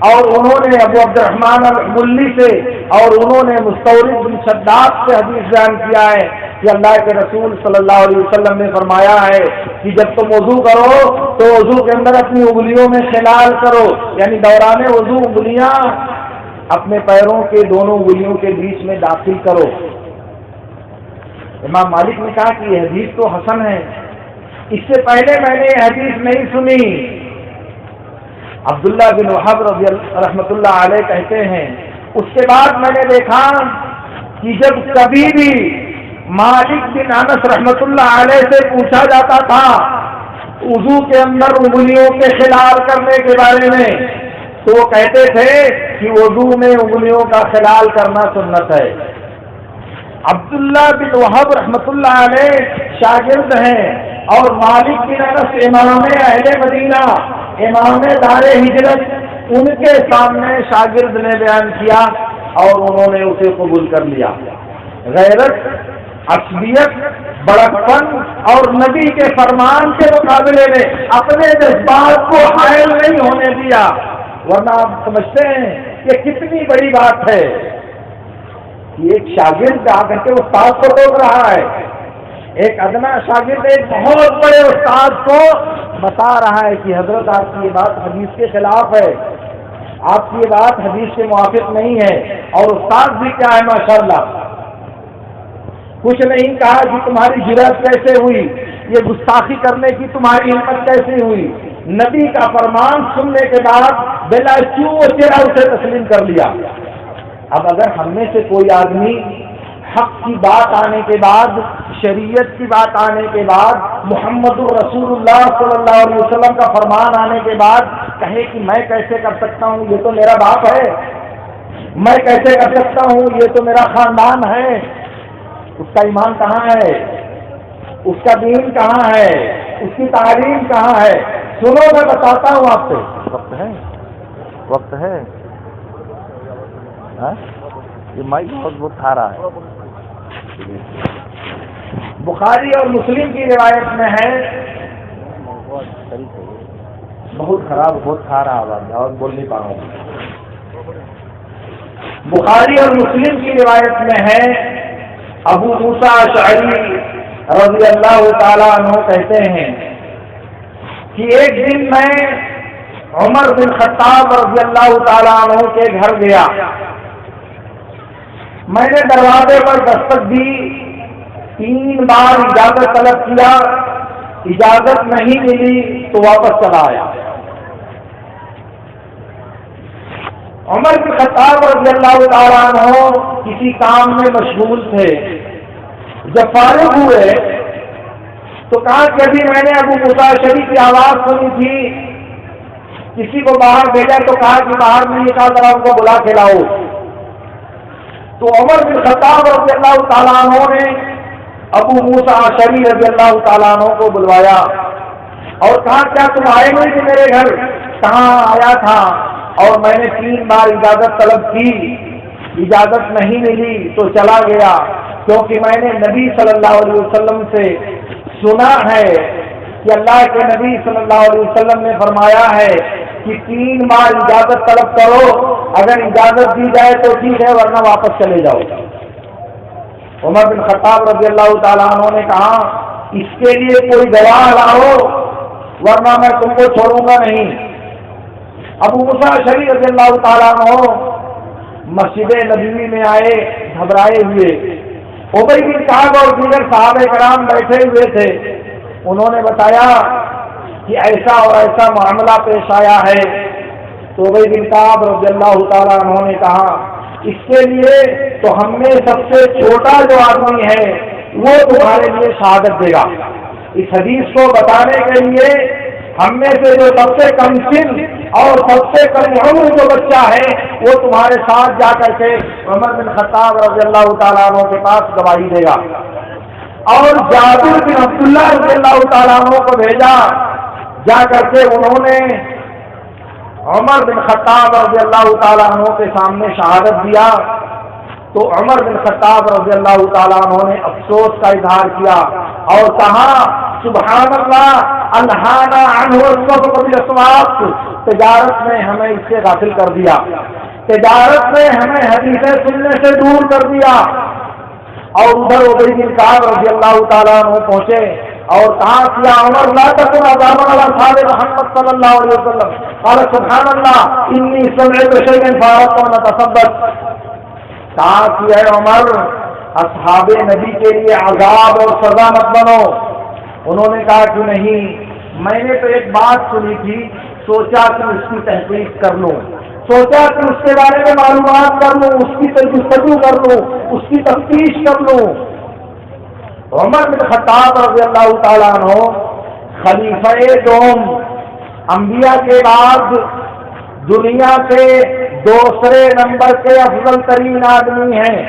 اور انہوں نے ابو عبد الرحمن الملی سے، اور انہوں نے مستورد بن شداد سے حدیث بیان کیا ہے کہ اللہ کے رسول صلی اللہ علیہ وسلم نے فرمایا ہے کہ جب تم وضو کرو تو وضو کے اندر اپنی انگلیوں میں خلال کرو، یعنی دوران وضو انگلیاں اپنے پیروں کے دونوں انگلیوں کے بیچ میں داخل کرو۔ امام مالک نے کہا کہ یہ حدیث تو حسن ہے، اس سے پہلے میں نے یہ حدیث نہیں سنی۔ عبداللہ بن وہب رحمۃ اللہ علیہ کہتے ہیں اس کے بعد میں نے دیکھا کہ جب کبھی بھی مالک بن انس رحمۃ اللہ علیہ سے پوچھا جاتا تھا وضو کے اندر انگلیوں کے خلال کرنے کے بارے میں، تو وہ کہتے تھے کہ وضو میں انگلیوں کا خلال کرنا سنت ہے۔ عبداللہ بن وہب رحمۃ اللہ علیہ شاگرد ہیں اور مالک بن انس امام اہل مدینہ، امام دار ہجرت، ان کے سامنے شاگرد نے بیان کیا اور انہوں نے اسے قبول کر لیا۔ غیرت، عصبیت، بڑکپن اور نبی کے فرمان کے مقابلے میں اپنے جذبات کو حائل نہیں ہونے دیا، ورنہ آپ سمجھتے ہیں کہ کتنی بڑی بات ہے کہ ایک شاگرد آ کر کے استاد کو ٹوک رہا ہے، ایک ادنا شاگرد ایک بہت بڑے استاد کو بتا رہا ہے کہ حضرت آپ کی یہ بات حدیث کے خلاف ہے، آپ کی یہ بات حدیث کے موافق نہیں ہے۔ اور استاد بھی کیا ہے ماشاءاللہ، کچھ نہیں کہا کہ تمہاری جرأت کیسے ہوئی، یہ گستاخی کرنے کی تمہاری ہمت کیسے ہوئی، نبی کا فرمان سننے کے بعد بلا چوں چرا اسے تسلیم کر لیا۔ اب اگر ہم میں سے کوئی آدمی حق کی بات آنے کے بعد، شریعت کی بات آنے کے بعد، محمد رسول اللہ صلی اللہ علیہ وسلم کا فرمان آنے کے بعد کہے کہ میں کیسے کر سکتا ہوں، یہ تو میرا باپ ہے، میں کیسے کر سکتا ہوں، یہ تو میرا خاندان ہے، اس کا ایمان کہاں ہے، اس کا دین کہاں ہے، اس کی تعلیم کہاں ہے؟ سنو میں بتاتا ہوں آپ سے۔ وقت ہے یہ مائک بہت کھا رہا ہے۔ بخاری اور مسلم کی روایت میں ہے، بہت خراب، بہت کھا رہا آواز اور بول نہیں پا رہا ہوں۔ بخاری اور مسلم کی روایت میں ہے، ابو موسیٰ اشعری رضی اللہ تعالیٰ عنہ کہتے ہیں کہ ایک دن میں عمر بن خطاب رضی اللہ تعالیٰ عنہ کے گھر گیا، میں نے دروازے پر دستک دی، 3 بار اجازت طلب کیا، اجازت نہیں ملی تو واپس چلا آیا۔ عمر بن خطاب رضی اللہ تعالیٰ عنہ کسی کام میں مشغول تھے، جب فارغ ہوئے تو کہا کہ ابھی میں نے ابو موسیٰ اشعری کی آواز سنی تھی، کسی کو باہر بھیجا تو کہا کہ باہر نہیں کہا ذرا ان کو بلا کے لاؤ۔ تو عمر بن خطاب رضی اللہ تعالیٰ عنہ نے ابو موسیٰ اشعری رضی اللہ تعالیٰ عنہ کو بلوایا اور کہا کیا تم آئے نہیں تھے میرے گھر؟ کہاں آیا تھا اور میں نے 3 بار اجازت طلب کی، اجازت نہیں ملی تو چلا گیا، کیونکہ میں نے نبی صلی اللہ علیہ وسلم سے سنا ہے کہ اللہ کے نبی صلی اللہ علیہ وسلم نے فرمایا ہے کہ 3 بار اجازت طلب کرو، اگر اجازت دی جائے تو ٹھیک ہے ورنہ واپس چلے جاؤ۔ عمر بن خطاب رضی اللہ تعالیٰ عنہ نے کہا اس کے لیے کوئی گواہ لاؤ ورنہ میں تم کو چھوڑوں گا نہیں۔ ابو موسیٰ اشعری رضی اللہ تعالیٰ عنہ مسجد نبوی میں آئے گھبرائے ہوئے، ابی بن کعب اور دیگر صحابہ کرام بیٹھے ہوئے تھے، انہوں نے بتایا کہ ایسا اور ایسا معاملہ پیش آیا ہے، تو ابی بن کعب رضی اللہ تعالیٰ عنہ نے کہا اس کے لیے تو ہم میں سب سے چھوٹا جو آدمی ہے وہ تمہارے لیے شہادت دے گا۔ اس حدیث کو بتانے کے لیے ہم میں سے جو سب سے کم سن اور سب سے کم عمر جو بچہ ہے وہ تمہارے ساتھ جا کر کے عمر بن خطاب رضی اللہ تعالیٰ عنہ کے پاس گواہی دے گا۔ اور جابر بن عبداللہ رضی اللہ تعالیٰ عنہ کو بھیجا، جا کر کے انہوں نے عمر بن خطاب رضی اللہ تعالیٰ عنہ کے سامنے شہادت دیا، تو عمر بن خطاب رضی اللہ تعالیٰ عنہ نے افسوس کا اظہار کیا اور کہا سبحان اللہ انہانا عنہ السبق بالاسواق، تجارت میں ہمیں اس سے غافل کر دیا، تجارت میں ہمیں حدیثیں سننے سے دور کر دیا۔ اور ادھر ابی بن کعب رضی اللہ تعالیٰ عنہ پہنچے اور کہا کیا عمر لا تکن عذابا علی اصحاب محمد صلی اللہ علیہ وسلم، قال سبحان اللہ انی سمعت شیئا فاردت ان اتصدق، کہا کہ اے عمر اصحاب نبی کے لیے عذاب اور سزا مت بنو. انہوں نے کہا کہ نہیں، میں نے تو ایک بات سنی تھی، سوچا کہ اس کی تحقیق کر لوں، سوچا کہ اس کے بارے میں معلومات کر لوں، اس کی جستجو کر لوں، اس کی تفتیش کر لوں. عمر بن خطاب رضی اللہ تعالیٰ عنہ خلیفہ دوم، انبیاء کے بعد دنیا کے دوسرے نمبر کے افضل ترین آدمی ہیں.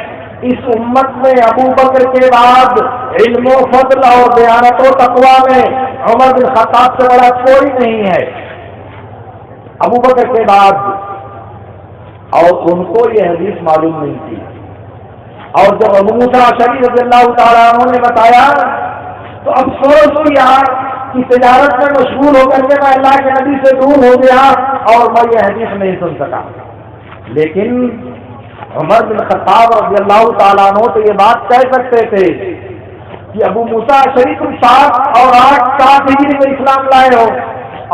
اس امت میں ابو بکر کے بعد علم و فضل اور دیانت و تقوی میں عمر بن خطاب سے بڑا کوئی نہیں ہے، ابو بکر کے بعد. اور ان کو یہ حدیث معلوم نہیں تھی. اور جب ابو موسیٰ اشعری رضی اللہ تعالیٰ عنہ نے بتایا تو افسوس کیا کہ تجارت میں مشغول ہو کر کے میں اللہ کے نبی سے دور ہو گیا اور میں یہ حدیث نہیں سن سکا. لیکن عمر بن خطاب رضی اللہ تعالیٰ عنہ تو یہ بات کہہ سکتے تھے کہ ابو موسیٰ اشعری تم 7 اور 8 ہجری میں اسلام لائے ہو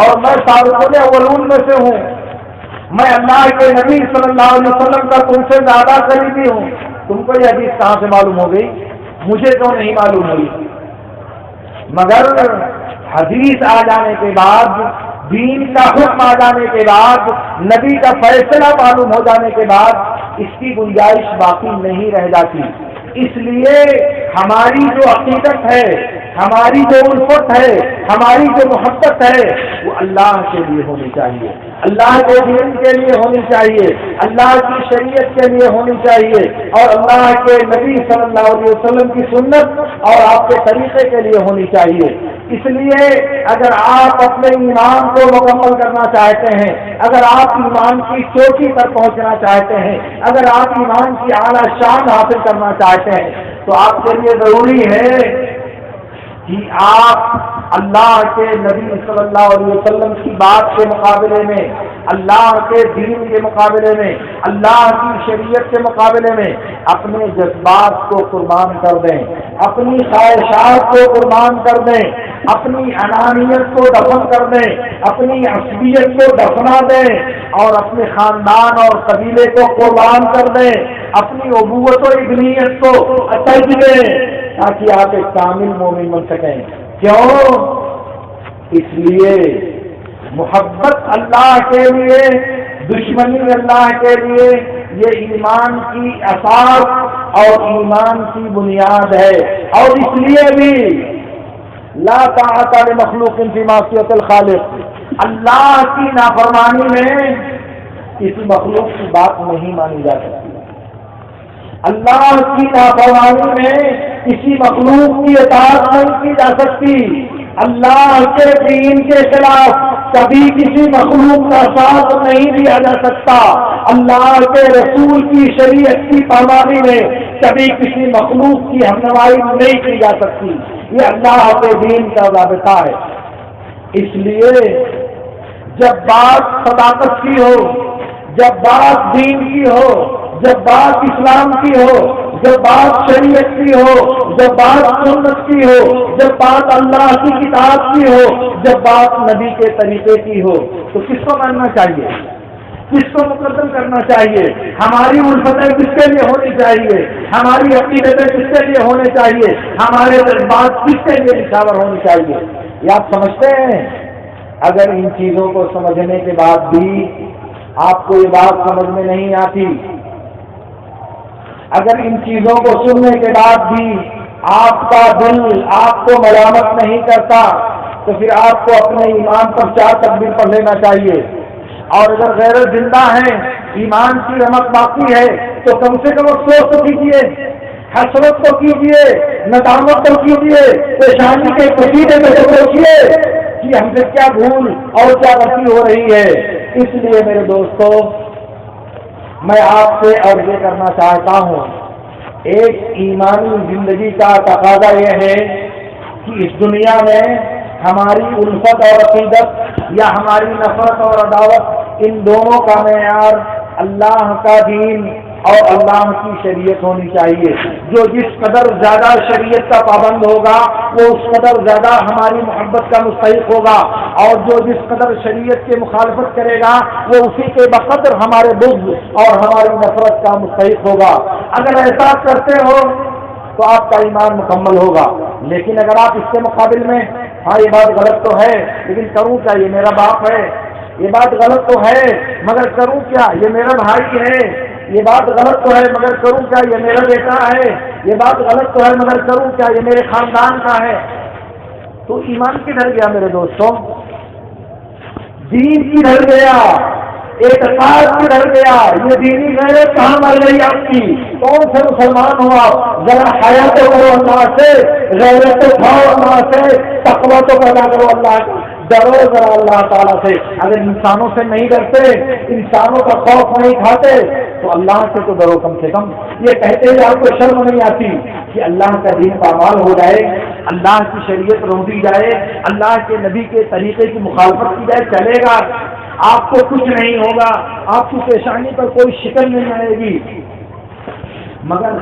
اور میں سابقون اولون میں سے ہوں، میں اللہ کے نبی صلی اللہ علیہ وسلم کا تم سے زیادہ قریبی ہوں، تم کو یہ حدیث کہاں سے معلوم ہو گئی؟ مجھے تو نہیں معلوم ہوئی. مگر حدیث آ جانے کے بعد، دین کا حکم آ جانے کے بعد، نبی کا فیصلہ معلوم ہو جانے کے بعد اس کی گنجائش باقی نہیں رہ جاتی. اس لیے ہماری جو عقیدت ہے، ہماری جو الفت ہے، ہماری جو محبت ہے وہ اللہ کے لیے ہونی چاہیے، اللہ کے دین کے لیے ہونی چاہیے، اللہ کی شریعت کے لیے ہونی چاہیے اور اللہ کے نبی صلی اللہ علیہ وسلم کی سنت اور آپ کے طریقے کے لیے ہونی چاہیے. اس لیے اگر آپ اپنے ایمان کو مکمل کرنا چاہتے ہیں، اگر آپ ایمان کی چوٹی پر پہنچنا چاہتے ہیں، اگر آپ ایمان کی اعلیٰ شان حاصل کرنا چاہتے ہیں تو آپ کے لیے ضروری ہے کہ آپ اللہ کے نبی صلی اللہ علیہ وسلم کی بات کے مقابلے میں، اللہ کے دین کے مقابلے میں، اللہ کی شریعت کے مقابلے میں اپنے جذبات کو قربان کر دیں، اپنی خواہشات کو قربان کر دیں، اپنی انانیت کو دفن کر دیں، اپنی عصبیت کو دفنا دیں اور اپنے خاندان اور قبیلے کو قربان کر دیں، اپنی ابوت و ابنیت کو ترک دیں تاکہ آپ ایک کامل مومن بن سکیں. کیوں؟ اس لیے محبت اللہ کے لیے، دشمنی اللہ کے لیے، یہ ایمان کی اساس اور ایمان کی بنیاد ہے. اور اس لیے بھی لا طاعت لمخلوق فی معصیۃ الخالق، اللہ کی نافرمانی میں کسی مخلوق کی بات نہیں مانی جا سکتی. اللہ کی نافرمانی میں کسی مخلوق کی اطاعت نہیں کی جا سکتی. اللہ کے دین کے خلاف کبھی کسی مخلوق کا ساتھ نہیں دیا جا سکتا. اللہ کے رسول کی شریعت کی پامانی میں کبھی کسی مخلوق کی ہمنوائی نہیں کی جا سکتی. یہ اللہ کے دین کا ضابطہ ہے. اس لیے جب بات صداقت کی ہو، جب بات دین کی ہو، جب بات اسلام کی ہو، جب بات شریعت کی ہو، جب بات سنت کی ہو، جب بات اللہ کی کتاب کی ہو، جب بات نبی کے طریقے کی ہو، تو کس کو ماننا چاہیے؟ کس کو مقدم کرنا چاہیے؟ ہماری الفتیں کس کے لیے ہونی چاہیے؟ ہماری عقیدتیں کس کے لیے ہونے چاہیے؟ ہمارے جذبات کس کے لیے نشاور ہونی چاہیے؟ یہ آپ سمجھتے ہیں؟ اگر ان چیزوں کو سمجھنے کے بعد بھی آپ کو یہ بات سمجھ میں نہیں آتی، اگر ان چیزوں کو سننے کے بعد بھی آپ کا دل آپ کو ملامت نہیں کرتا تو پھر آپ کو اپنے ایمان پر 4 تکبیر پڑھ لینا چاہیے. اور اگر غیرت زندہ ہے، ایمان کی رمق باقی ہے تو کم سے کم افسوس تو کیجیے، حسرت تو کیجیے، ندامت تو کیجیے، پریشانی کے قصیدے میں تو سوچیے کہ ہم سے کیا بھول اور کیا غلطی ہو رہی ہے. اس لیے میرے دوستو، میں آپ سے عرض کرنا چاہتا ہوں، ایک ایمانی زندگی کا تقاضا یہ ہے کہ اس دنیا میں ہماری الفت اور عقیدت یا ہماری نفرت اور عداوت، ان دونوں کا معیار اللہ کا دین، اور اللہ کی شریعت ہونی چاہیے. جو جس قدر زیادہ شریعت کا پابند ہوگا وہ اس قدر زیادہ ہماری محبت کا مستحق ہوگا، اور جو جس قدر شریعت کی مخالفت کرے گا وہ اسی کے بقدر ہمارے بغض اور ہماری نفرت کا مستحق ہوگا. اگر ایسا کرتے ہو تو آپ کا ایمان مکمل ہوگا. لیکن اگر آپ اس کے مقابل میں ہاں یہ بات غلط تو ہے لیکن کروں کیا، یہ میرا باپ ہے، یہ بات غلط تو ہے مگر کروں کیا، یہ میرا بھائی ہے، یہ بات غلط تو ہے مگر کروں کیا، یہ میرا بیٹا ہے، یہ بات غلط تو ہے مگر کروں کیا، یہ میرے خاندان کا ہے، تو ایمان کدھر گیا میرے دوستوں؟ دین کدھر گیا؟ اعتقاد کدھر گیا؟ یہ دینی غیرت کہاں مر گئی آپ کی؟ کون سے مسلمان ہو آپ؟ ذرا حیا تو کرو اللہ سے، غیرت تو کھاؤ اللہ سے، تقویٰ تو پیدا کرو اللہ کا، ڈرو ذرا اللہ تعالیٰ سے. اگر انسانوں سے نہیں ڈرتے، انسانوں کا خوف نہیں کھاتے تو اللہ سے تو ڈرو کم سے کم. یہ کہتے ہیں آپ کو شرم نہیں آتی کہ اللہ کا دین پامال ہو جائے، اللہ کی شریعت روندی جائے، اللہ کے نبی کے طریقے کی مخالفت کی جائے، چلے گا، آپ کو کچھ نہیں ہوگا، آپ کی پیشانی پر کوئی شکل نہیں آئے گی، مگر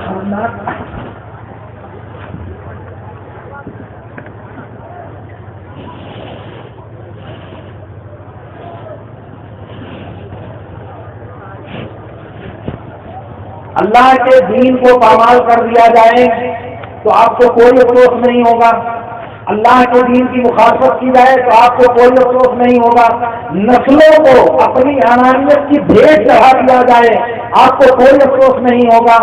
اللہ کے دین کو پامال کر دیا جائے تو آپ کو کوئی افسوس نہیں ہوگا، اللہ کے دین کی مخالفت کی جائے تو آپ کو کوئی افسوس نہیں ہوگا، نسلوں کو اپنی انانیت کی بھیٹ چڑھا دیا جائے آپ کو کوئی افسوس نہیں ہوگا،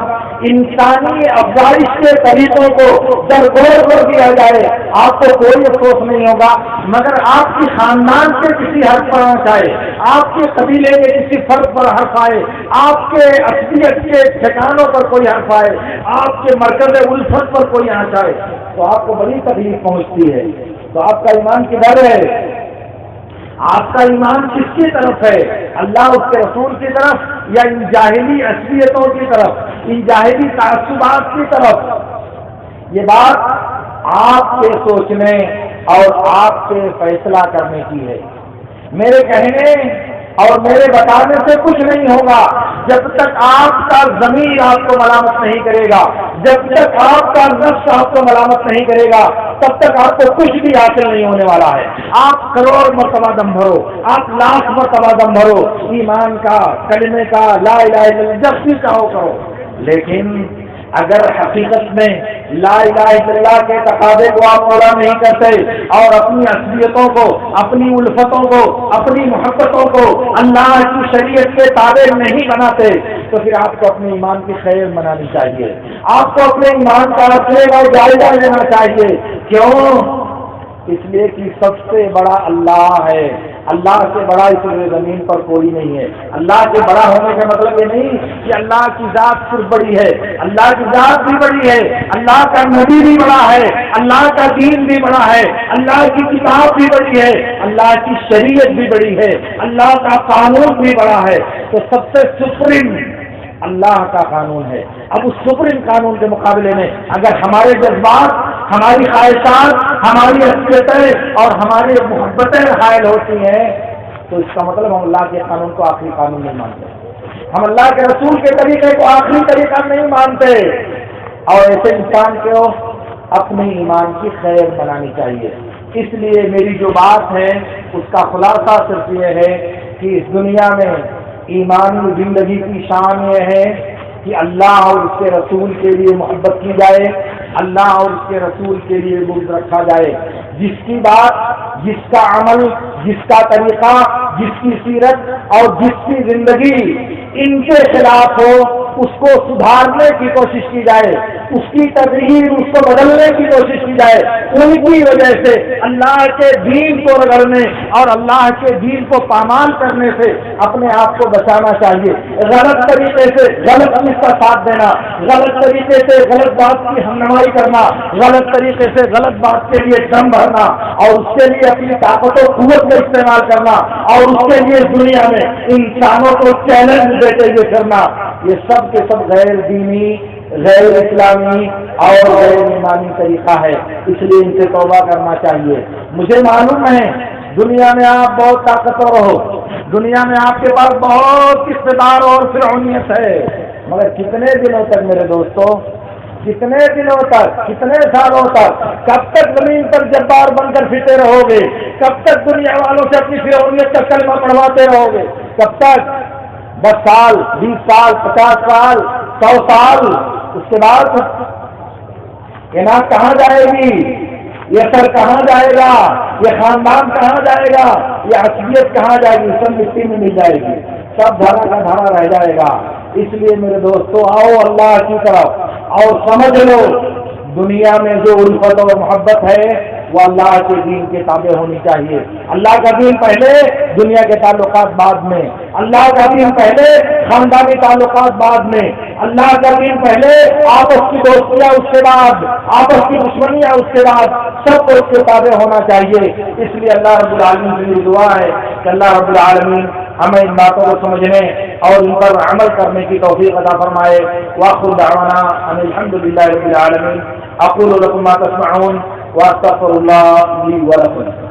انسانی افزائش کے طریقوں کو درگور کر دیا جائے آپ کو کوئی افسوس نہیں ہوگا، مگر آپ کی خاندان کے کسی حرف پر آنچ آئے، آپ کے قبیلے کے کسی فرد پر حرف آئے، آپ کے اصلیت کے ٹھکانوں پر کوئی حرف آئے، آپ کے مرکز الفت پر کوئی آنچ آئے تو آپ کو بڑی تکلیف پہنچتی ہے. تو آپ کا ایمان کدھر ہے؟ آپ کا ایمان کس کی طرف ہے؟ اللہ اس کے رسول کی طرف یا ان جاہلی اصلیتوں کی طرف، ان جاہلی تعصبات کی طرف؟ یہ بات آپ کے سوچنے اور آپ کے فیصلہ کرنے کی ہے. میرے کہنے اور میرے بتانے سے کچھ نہیں ہوگا جب تک آپ کا ضمیر آپ کو ملامت نہیں کرے گا، جب تک آپ کا نفس آپ کو ملامت نہیں کرے گا تب تک آپ کو کچھ بھی حاصل نہیں ہونے والا ہے. آپ کروڑ مرتبہ دم بھرو، آپ لاکھ مرتبہ دم بھرو، ایمان کا، کلمے کا، لا الہ الا اللہ جب بھی چاہو کرو، لیکن اگر حقیقت میں لا الہ الا اللہ کے تقاضے کو آپ پورا نہیں کرتے اور اپنی اصلیتوں کو، اپنی الفتوں کو، اپنی محبتوں کو اللہ کی شریعت کے تابع نہیں بناتے تو پھر آپ کو اپنے ایمان کی خیر منانی چاہیے، آپ کو اپنے ایمان کا اصل اور جائزہ لینا چاہیے. کیوں؟ اس لیے کہ سب سے بڑا اللہ ہے، اللہ سے بڑا اس زمین پر کوئی نہیں ہے. اللہ سے بڑا ہونے کا مطلب یہ نہیں کہ اللہ کی ذات صرف بڑی ہے، اللہ کی ذات بھی بڑی ہے، اللہ کا نبی بھی بڑا ہے، اللہ کا دین بھی بڑا ہے، اللہ کی کتاب بھی بڑی ہے، اللہ کی شریعت بھی بڑی ہے، اللہ کا قانون بھی بڑا ہے. تو سب سے سپریم اللہ کا قانون ہے. اب اس سپریم قانون کے مقابلے میں اگر ہمارے جذبات، ہماری خواہشات، ہماری حیثیتیں اور ہماری محبتیں حائل ہوتی ہیں تو اس کا مطلب ہم اللہ کے قانون کو آخری قانون نہیں مانتے، ہم اللہ کے رسول کے طریقے کو آخری طریقہ نہیں مانتے. اور ایسے انسان کو اپنے ایمان کی خیر بنانی چاہیے. اس لیے میری جو بات ہے اس کا خلاصہ صرف یہ ہے کہ اس دنیا میں ایمانی زندگی کی شان یہ ہے کہ اللہ اور اس کے رسول کے لیے محبت کی جائے، اللہ اور اس کے رسول کے لیے بغض رکھا جائے. جس کی بات، جس کا عمل، جس کا طریقہ، جس کی سیرت اور جس کی زندگی ان کے خلاف ہو اس کو سدھارنے کی کوشش کی جائے، اس کی تغییر، اس کو بدلنے کی کوشش کی جائے. ان کی وجہ سے اللہ کے دین کو رگڑنے اور اللہ کے دین کو پامال کرنے سے اپنے آپ کو بچانا چاہیے. غلط طریقے سے غلط چیز کا ساتھ دینا، غلط طریقے سے غلط بات کی ہمنمائی کرنا، غلط طریقے سے غلط بات کے لیے دم بھرنا اور اس کے لیے اپنی طاقت و قوت کا استعمال کرنا اور اس کے لیے دنیا میں انسانوں کو چیلنج دیتے ہوئے کرنا، یہ سب کے سب غیر دینی، غیر اسلامی اور غیر ایمانی طریقہ ہے. اس لیے ان سے توبہ کرنا چاہیے. مجھے معلوم ہے دنیا میں آپ بہت طاقتور ہو، دنیا میں آپ کے پاس بہت اقتدار اور فرعونیت ہے، مگر کتنے دنوں تک میرے دوستوں، کتنے دنوں تک، کتنے سالوں تک؟ کب تک زمین پر جبار بن کر پھرتے رہو گے؟ کب تک دنیا والوں سے اپنی فرعونیت کا کلمہ پڑھواتے رہو گے؟ کب تک؟ 10 سال، 20 سال، 50 سال، 100 سال؟ اس کے بعد یہ ناک کہاں جائے گی؟ یہ سر کہاں جائے گا؟ یہ خاندان کہاں جائے گا؟ یہ حیثیت کہاں جائے گی؟ سب مٹی میں مل جائے گی، سب دھارا کا دھارا رہ جائے گا۔ اس لیے میرے دوستو، آؤ اللہ کی طرف اور سمجھ لو، دنیا میں جو الفت اور محبت ہے وہ اللہ کے دین کے تابع ہونی چاہیے۔ اللہ کا دین پہلے، دنیا کے تعلقات بعد میں۔ اللہ کا دین پہلے، خاندانی تعلقات بعد میں۔ اللہ کا دین پہلے، آپس کی دوستیاں اس کے بعد، آپس کی دشمنیاں اس کے بعد، سب کو اس کے تابع ہونا چاہیے۔ اس لیے اللہ رب العالمین سے میری دعا ہے کہ اللہ رب العالمین ہمیں ان باتوں کو سمجھنے اور ان پر عمل کرنے کی توفیق عطا فرمائے۔ وآخر دعوانا ان الحمد للہ رب العالمین۔ اقول لکم ما تسمعون واستغفر اللہ لی ولکم۔